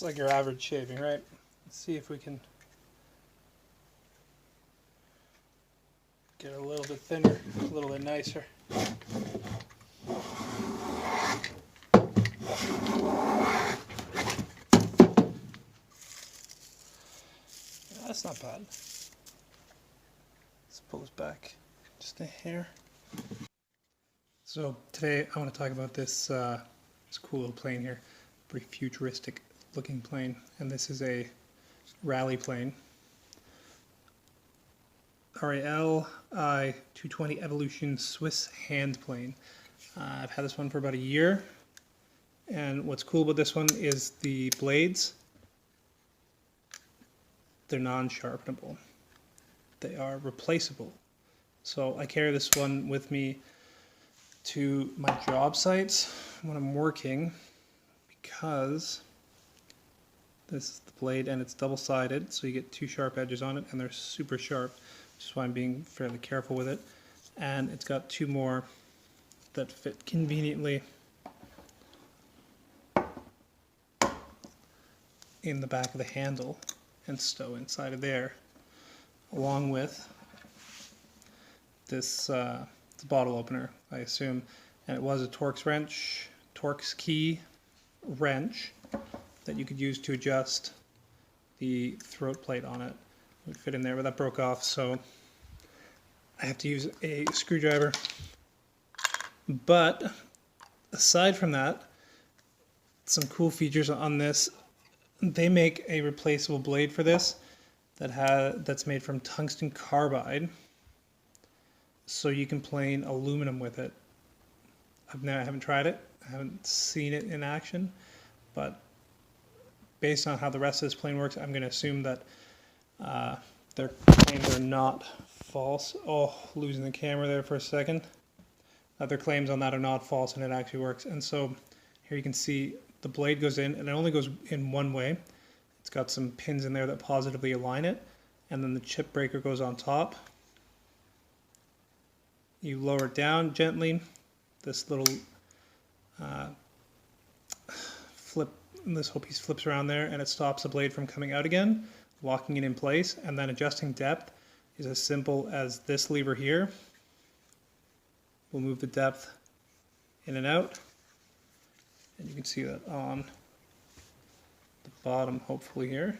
like your average shaving, right? Let's see if we can get it a little bit thinner, a little bit nicer. That's not bad. Let's pull this back just a hair. So today I want to talk about this cool little plane here, pretty futuristic looking plane, and this is a Rali plane. Rali 220 Evolution Swiss hand plane. I've had this one for about a year, and what's cool about this one is the blades. They're non-sharpenable. They are replaceable. So I carry this one with me to my job sites when I'm working because this is the blade and it's double-sided, so you get two sharp edges on it and they're super sharp, which is why I'm being fairly careful with it. And it's got two more that fit conveniently in the back of the handle and stow inside of there, along with this bottle opener, I assume, and it was a Torx key wrench that you could use to adjust the throat plate on it. It would fit in there, but that broke off, so I have to use a screwdriver. But aside from that, some cool features on this. They make a replaceable blade for this that's made from tungsten carbide, so you can plane aluminum with it. I haven't tried it, I haven't seen it in action, but based on how the rest of this plane works, I'm going to assume that their claims are not false. Oh, losing the camera there for a second. Their claims on that are not false, and it actually works. And so here you can see the blade goes in, and it only goes in one way. It's got some pins in there that positively align it, and then the chip breaker goes on top. You lower it down gently. This little this whole piece flips around there, and it stops the blade from coming out again, locking it in place. And then adjusting depth is as simple as this lever here. We'll move the depth in and out. And you can see that on the bottom, hopefully here.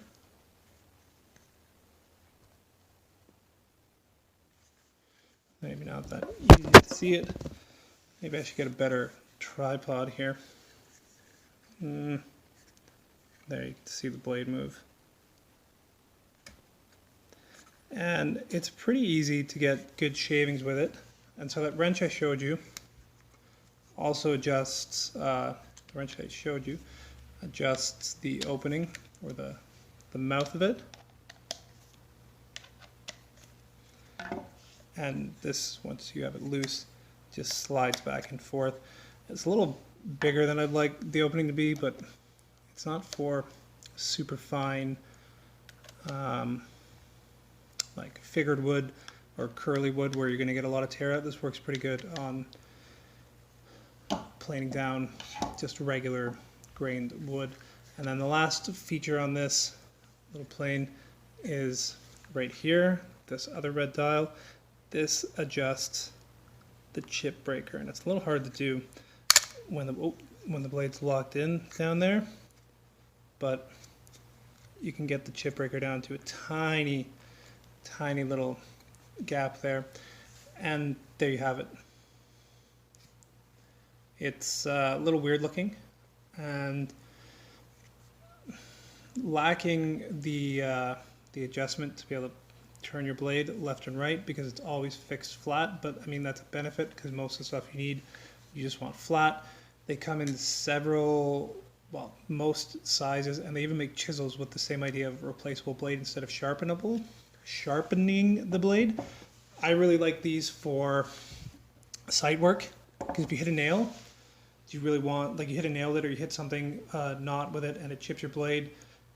Maybe not that easy to see it. Maybe I should get a better tripod here. There you can see the blade move. And it's pretty easy to get good shavings with it. And so that wrench I showed you also adjusts the wrench I showed you adjusts the opening, or the mouth of it. And this, once you have it loose, just slides back and forth. It's a little bigger than I'd like the opening to be, but it's not for super fine like figured wood or curly wood where you're going to get a lot of tear out. This works pretty good on planing down just regular grained wood. And then the last feature on this little plane is right here, this other red dial. This adjusts the chip breaker, and it's a little hard to do when the blade's locked in down there, but you can get the chip breaker down to a tiny little gap there, and there you have it. It's a little weird looking and lacking the adjustment to be able to turn your blade left and right because it's always fixed flat, but I mean that's a benefit because most of the stuff you need you just want flat. They come in several, well, most sizes, and they even make chisels with the same idea of replaceable blade instead of sharpening the blade. I really like these for site work because if you hit a nail, do you really want, like you hit a nail with it or you hit something not with it and it chips your blade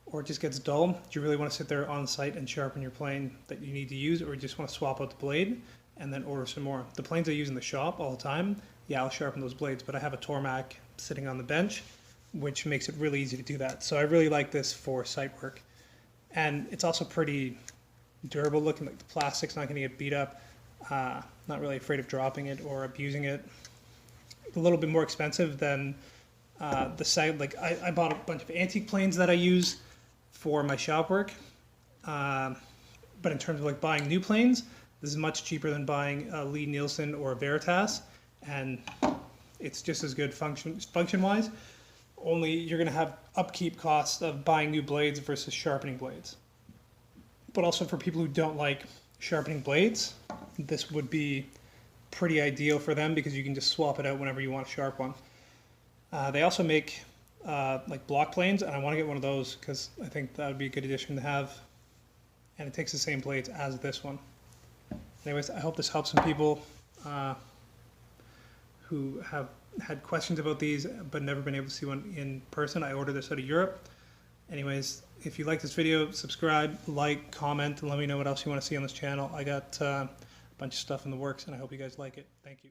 or it just gets dull, do you really want to sit there on site and sharpen your plane that you need to use, or you just want to swap out the blade and then order some more? The planes I use in the shop all the time, yeah, I'll sharpen those blades, but I have a Tormac sitting on the bench which makes it really easy to do that. So I really like this for site work. And it's also pretty durable looking, like the plastic's not gonna get beat up. Not really afraid of dropping it or abusing it. A little bit more expensive than the site. Like I bought a bunch of antique planes that I use for my shop work. But in terms of like buying new planes, this is much cheaper than buying a Lee Nielsen or a Veritas, and it's just as good function-wise. Only you're going to have upkeep costs of buying new blades versus sharpening blades. But also for people who don't like sharpening blades, this would be pretty ideal for them because you can just swap it out whenever you want a sharp one. They also make like block planes, and I want to get one of those because I think that would be a good addition to have. And it takes the same blades as this one. Anyways, I hope this helps some people who have had questions about these but never been able to see one in person. I ordered this out of Europe. Anyways, if you like this video, subscribe, like, comment, and let me know what else you want to see on this channel. I got a bunch of stuff in the works, and I hope you guys like it. Thank you.